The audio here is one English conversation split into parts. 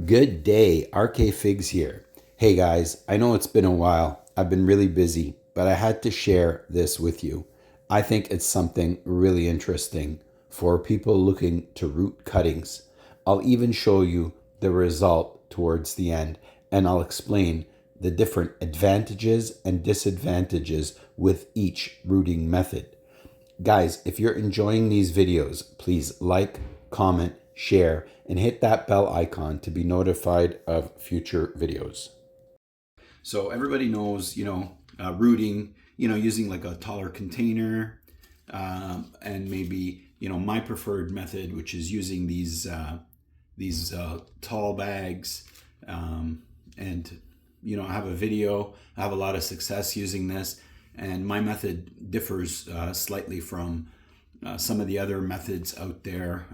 Good day, RK Figs here. Hey guys, I know it's been a while. I've been really busy, but I had to share this with you. I think it's something really interesting for people looking to root cuttings. I'll even show you the result towards the end, and I'll explain the different advantages and disadvantages with each rooting method. Guys, if you're enjoying these videos, please like, comment, share, and hit that bell icon to be notified of future videos. So everybody knows, rooting, using like a taller container, and maybe, my preferred method, which is using these tall bags, and I have a video. I have a lot of success using this, and my method differs slightly from some of the other methods out there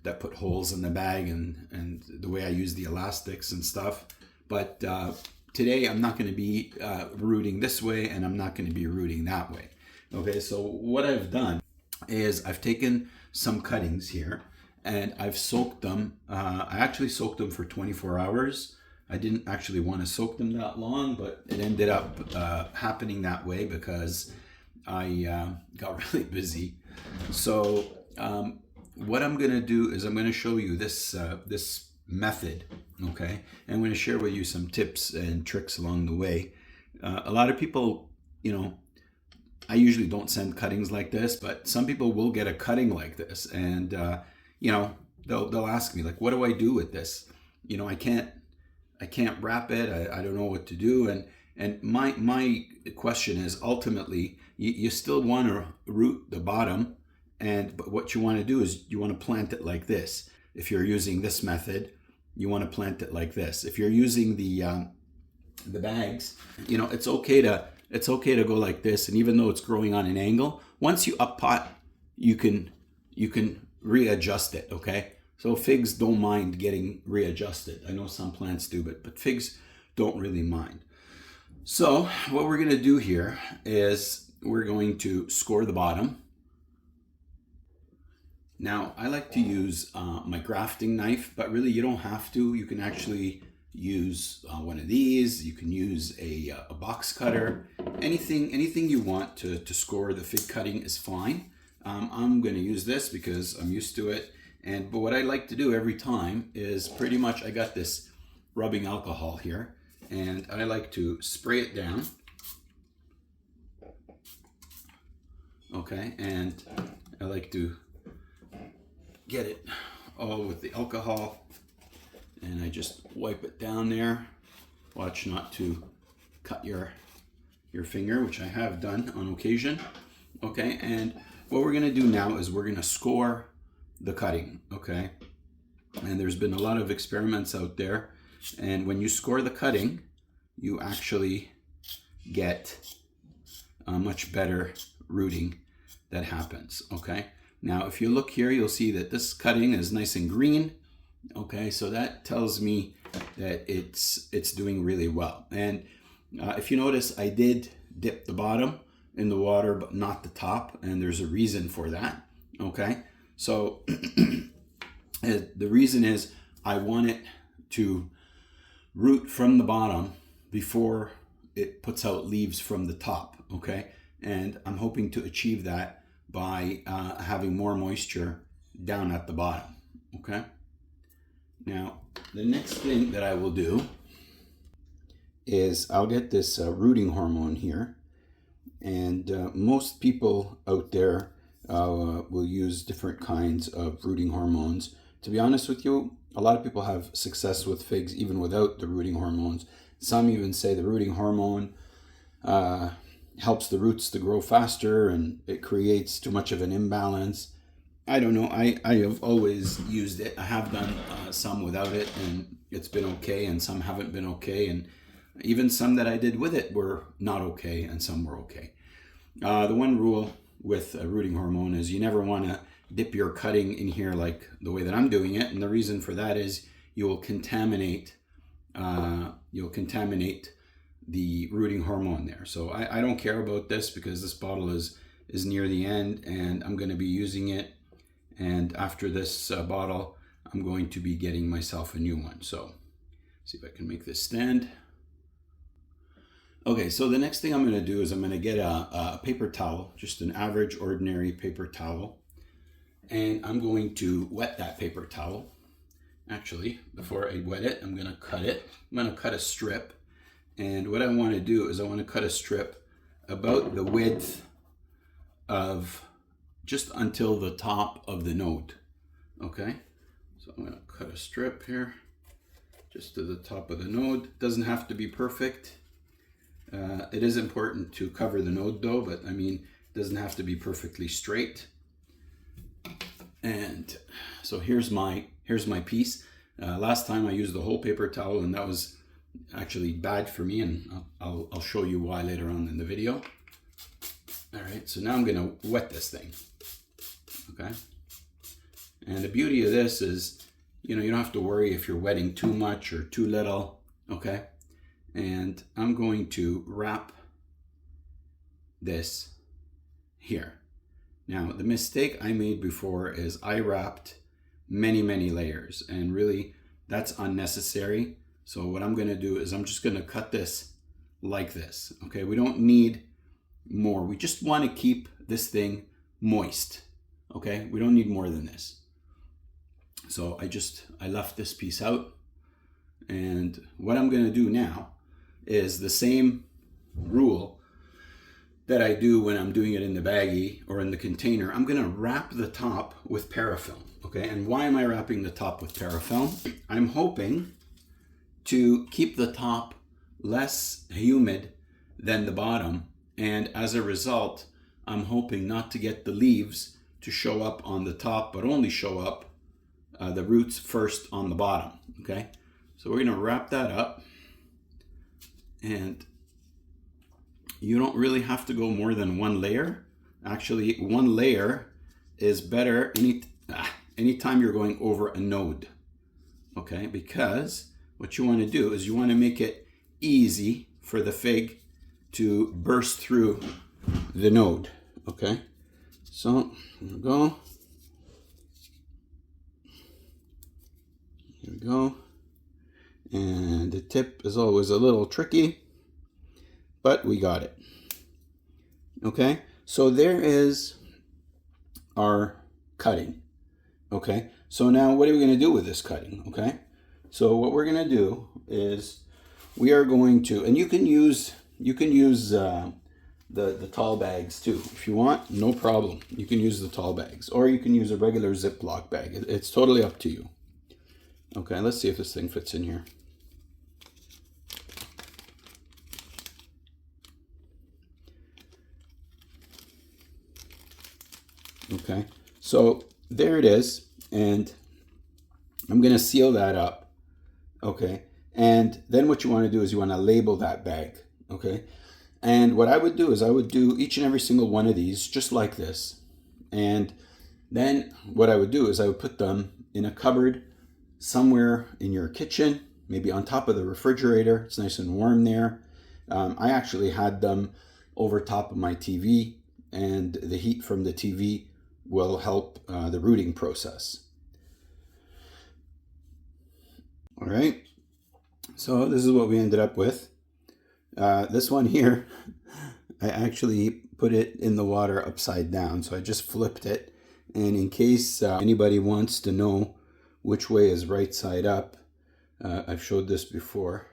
that put holes in the bag and the way I use the elastics and stuff. But today I'm not going to be rooting this way, and I'm not going to be rooting that way. Okay, so what I've done is I've taken some cuttings here and I've soaked them. I actually soaked them for 24 hours. I didn't actually want to soak them that long, but it ended up happening that way because I got really busy. So what I'm going to do is I'm going to show you this method, okay? And I'm going to share with you some tips and tricks along the way. A lot of people, I usually don't send cuttings like this, but some people will get a cutting like this, and they'll ask me like, what do I do with this? I can't wrap it. I don't know what to do. And my question is, ultimately, you still want to root the bottom, but what you want to do is you want to plant it like this. If you're using this method, you want to plant it like this. If you're using the bags, it's okay to go like this. And even though it's growing on an angle, once you up pot, you can readjust it. Okay. So figs don't mind getting readjusted. I know some plants do, but figs don't really mind. So what we're going to do here is we're going to score the bottom. Now I like to use my grafting knife, but really you don't have to. You can actually use one of these. You can use a box cutter. Anything you want to score the fig cutting is fine. I'm going to use this because I'm used to it. But what I like to do every time is pretty much I got this rubbing alcohol here, and I like to spray it down. Okay, and I like to get it all with the alcohol, and I just wipe it down there. Watch not to cut your finger, which I have done on occasion. Okay, and what we're going to do now is we're going to score the cutting. Okay, and there's been a lot of experiments out there, and when you score the cutting, you actually get a much better rooting that happens. Okay, now if you look here, you'll see that this cutting is nice and green. Okay, so that tells me that it's doing really well. And if you notice, I did dip the bottom in the water but not the top, and there's a reason for that. Okay, so the reason is I want it to root from the bottom before it puts out leaves from the top. Okay, and I'm hoping to achieve that by having more moisture down at the bottom. Okay, now the next thing that I will do is I'll get this rooting hormone here, and most people out there will use different kinds of rooting hormones. To be honest with you, a lot of people have success with figs even without the rooting hormones. Some even say the rooting hormone helps the roots to grow faster and it creates too much of an imbalance. I don't know. I have always used it. I have done some without it, and it's been okay, and some haven't been okay, and even some that I did with it were not okay, and some were okay. The one rule with a rooting hormone is you never want to dip your cutting in here like the way that I'm doing it, and the reason for that is you will contaminate the rooting hormone there. So I don't care about this because this bottle is near the end, and I'm going to be using it. And after this bottle, I'm going to be getting myself a new one. So see if I can make this stand. Okay, so the next thing I'm going to do is I'm going to get a paper towel, just an average ordinary paper towel, and I'm going to wet that paper towel. Actually, before I wet it, I'm going to cut it. I'm going to cut a strip, and what I want to do is I want to cut a strip about the width of just until the top of the node. Okay, so I'm going to cut a strip here just to the top of the node. Doesn't have to be perfect. It is important to cover the node though, but I mean, it doesn't have to be perfectly straight. And so here's my piece. Last time I used the whole paper towel, and that was actually bad for me, and I'll show you why later on in the video. All right, so now I'm gonna wet this thing, okay? And the beauty of this is, you don't have to worry if you're wetting too much or too little, okay? And I'm going to wrap this here. Now, the mistake I made before is I wrapped many layers, and really that's unnecessary. So what I'm going to do is I'm just going to cut this like this. Okay, we don't need more. We just want to keep this thing moist. Okay, we don't need more than this. So I left this piece out, and what I'm going to do now is the same rule that I do when I'm doing it in the baggie or in the container. I'm going to wrap the top with parafilm. Okay, and why am I wrapping the top with parafilm? I'm hoping to keep the top less humid than the bottom, and as a result, I'm hoping not to get the leaves to show up on the top, but only show up the roots first on the bottom. Okay, so we're going to wrap that up, and you don't really have to go more than one layer. Actually, one layer is better anytime you're going over a node, okay? Because what you want to do is you want to make it easy for the fig to burst through the node, okay? So, here we go. Here we go. And the tip is always a little tricky, but we got it. Okay, so there is our cutting. Okay, so now what are we going to do with this cutting? Okay, so what we're going to do is we are going to, and you can use the tall bags too if you want, no problem. You can use the tall bags, or you can use a regular Ziploc bag. It's totally up to you. Okay, let's see if this thing fits in here. Okay, so there it is, and I'm going to seal that up. Okay, and then what you want to do is you want to label that bag. Okay, and what I would do is I would do each and every single one of these just like this, and then what I would do is I would put them in a cupboard somewhere in your kitchen, maybe on top of the refrigerator. It's nice and warm there. I actually had them over top of my TV, and the heat from the TV will help the rooting process. All right, so this is what we ended up with. This one here, I actually put it in the water upside down, so I just flipped it. And in case anybody wants to know which way is right side up, I've showed this before.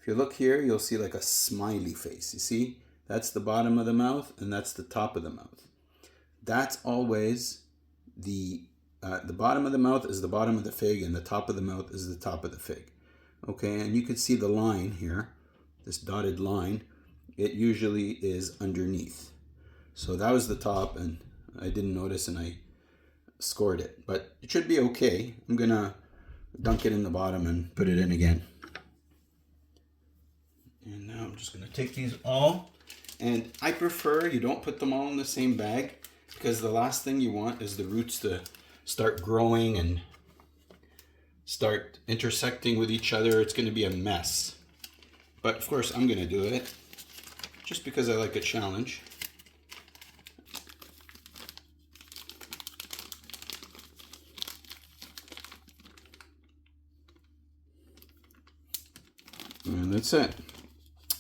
If you look here, you'll see like a smiley face. You see, that's the bottom of the mouth, and that's the top of the mouth. That's always the bottom of the mouth is the bottom of the fig, and the top of the mouth is the top of the fig. Okay, and you can see the line here, this dotted line. It usually is underneath. So that was the top, and I didn't notice, and I scored it, but it should be okay. I'm gonna dunk it in the bottom and put it in again. And now I'm just gonna take these all, and I prefer you don't put them all in the same bag, because the last thing you want is the roots to start growing and start intersecting with each other. It's going to be a mess. But of course I'm going to do it just because I like a challenge. And that's it.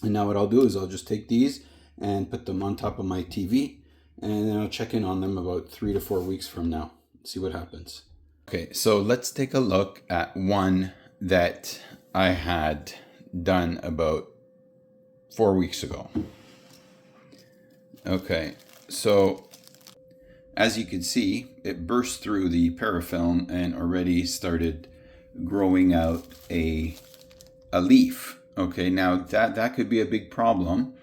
And now what I'll do is I'll just take these and put them on top of my TV, and then I'll check in on them about 3 to 4 weeks from now. See what happens. Okay, so let's take a look at one that I had done about 4 weeks ago. Okay, so as you can see, it burst through the parafilm and already started growing out a leaf. Okay, now that could be a big problem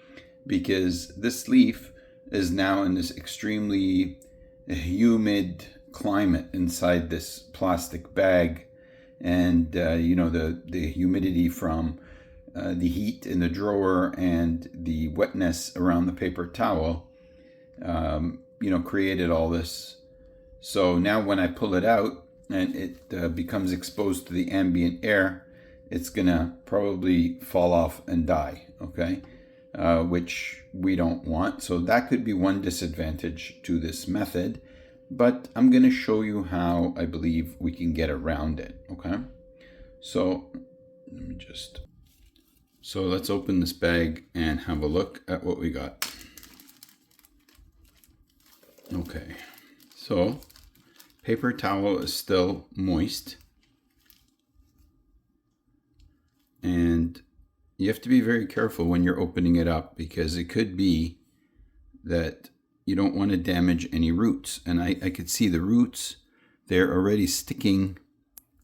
because this leaf is now in this extremely humid climate inside this plastic bag, and the humidity from the heat in the drawer and the wetness around the paper towel created all this. So now when I pull it out and it becomes exposed to the ambient air, it's gonna probably fall off and die, okay? Which we don't want. So that could be one disadvantage to this method, but I'm gonna show you how I believe we can get around it, okay? So let's open this bag and have a look at what we got. Okay, so paper towel is still moist, and you have to be very careful when you're opening it up because it could be that you don't want to damage any roots. And I could see the roots, they're already sticking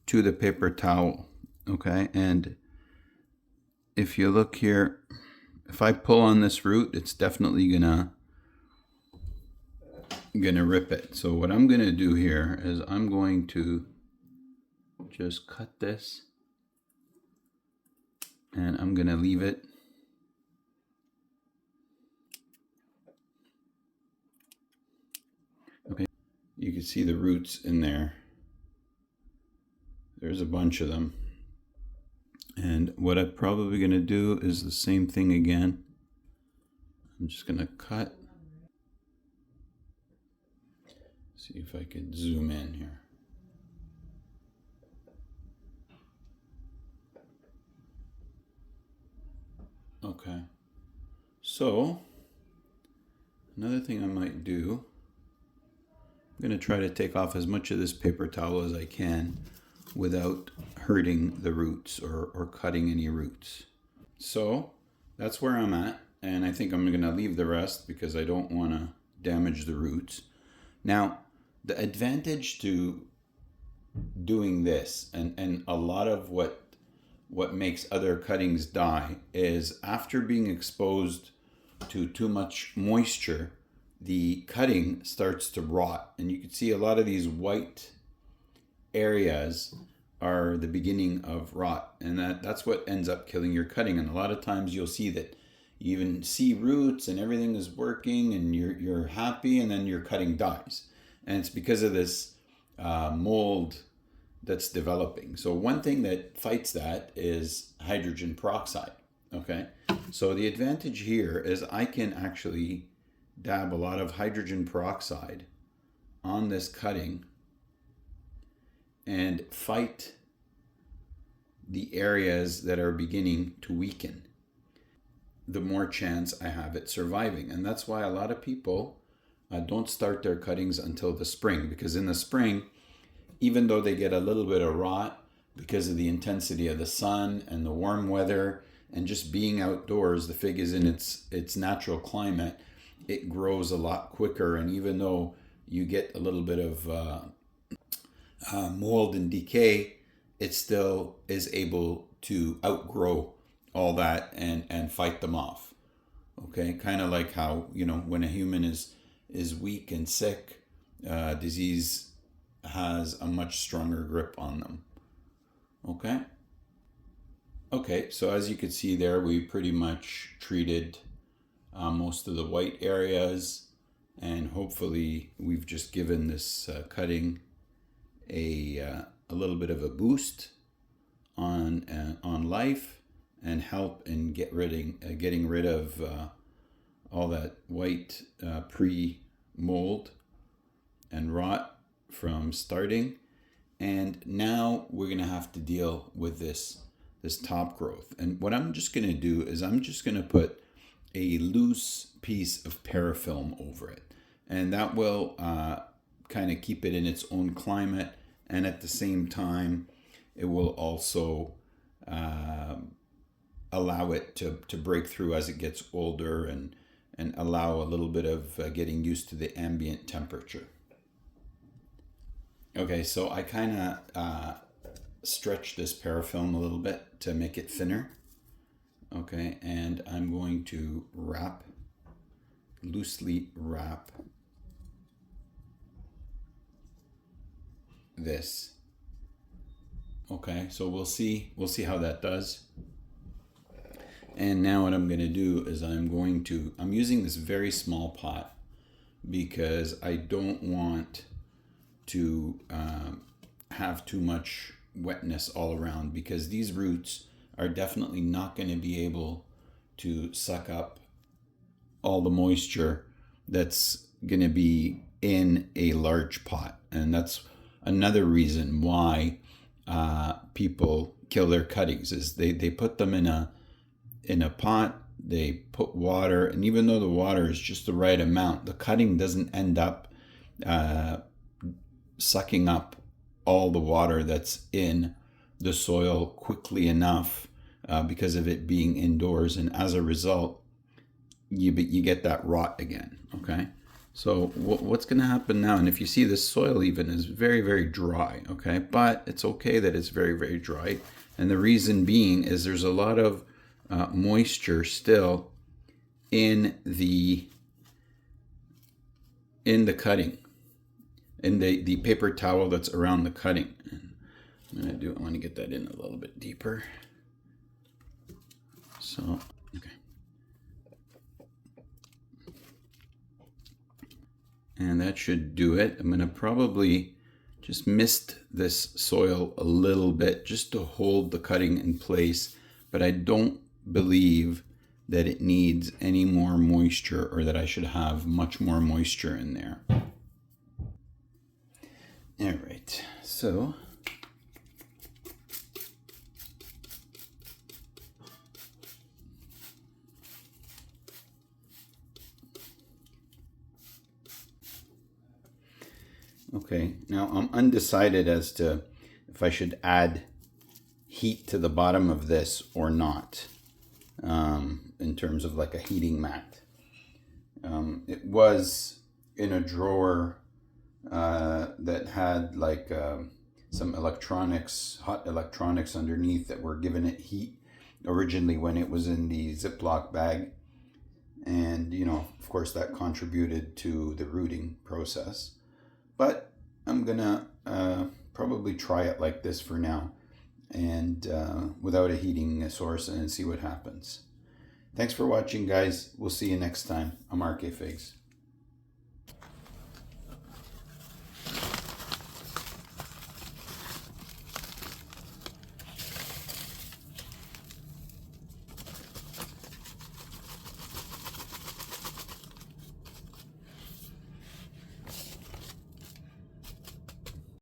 to the paper towel, okay? And if you look here, if I pull on this root, it's definitely gonna rip it. So what I'm gonna do here is I'm going to just cut this, and I'm gonna leave it. Okay, you can see the roots in there. There's a bunch of them. And what I'm probably gonna do is the same thing again. I'm just gonna cut. See if I can zoom in here. Okay, so another thing I might do, I'm going to try to take off as much of this paper towel as I can without hurting the roots or cutting any roots. So that's where I'm at, and I think I'm going to leave the rest because I don't want to damage the roots. Now, the advantage to doing this, and a lot of what makes other cuttings die, is after being exposed to too much moisture, the cutting starts to rot. And you can see a lot of these white areas are the beginning of rot, and that's what ends up killing your cutting. And a lot of times you'll see that you even see roots and everything is working and you're happy, and then your cutting dies. And it's because of this mold that's developing. So one thing that fights that is hydrogen peroxide, okay? So the advantage here is I can actually dab a lot of hydrogen peroxide on this cutting and fight the areas that are beginning to weaken. The more chance I have it surviving. And that's why a lot of people don't start their cuttings until the spring, because in the spring, even though they get a little bit of rot because of the intensity of the sun and the warm weather and just being outdoors, the fig is in its natural climate, it grows a lot quicker. And even though you get a little bit of mold and decay, it still is able to outgrow all that and fight them off. Okay, kind of like how, when a human is weak and sick, disease has a much stronger grip on them. Okay, so as you can see there, we pretty much treated most of the white areas, and hopefully we've just given this cutting a little bit of a boost on life and help in getting rid of all that white pre-mold and rot from starting. And now we're going to have to deal with this this top growth. And what I'm just going to do is I'm just going to put a loose piece of parafilm over it. And that will kind of keep it in its own climate. And at the same time, it will also allow it to break through as it gets older and allow a little bit of getting used to the ambient temperature. Okay, so I kind of stretch this parafilm a little bit to make it thinner. Okay, and I'm going to loosely wrap this. Okay, so we'll see how that does. And now what I'm going to do is I'm using this very small pot because I don't want to have too much wetness all around, because these roots are definitely not going to be able to suck up all the moisture that's going to be in a large pot. And that's another reason why people kill their cuttings, is they put them in a pot, they put water, and even though the water is just the right amount, the cutting doesn't end up sucking up all the water that's in the soil quickly enough because of it being indoors, and as a result you get that rot again. Okay, so what's going to happen now, and if you see, this soil even is very, very dry. Okay, but it's okay that it's very, very dry, and the reason being is there's a lot of moisture still in the cutting, in the paper towel that's around the cutting. I want to get that in a little bit deeper. So, okay. And that should do it. I'm going to probably just mist this soil a little bit just to hold the cutting in place, but I don't believe that it needs any more moisture, or that I should have much more moisture in there. All right, so okay, now I'm undecided as to if I should add heat to the bottom of this or not, in terms of like a heating mat. It was in a drawer that had like some hot electronics underneath that were giving it heat originally when it was in the Ziploc bag. And, of course that contributed to the rooting process. But I'm gonna probably try it like this for now, and without a heating source, and see what happens. Thanks for watching, guys. We'll see you next time. I'm RK Figs.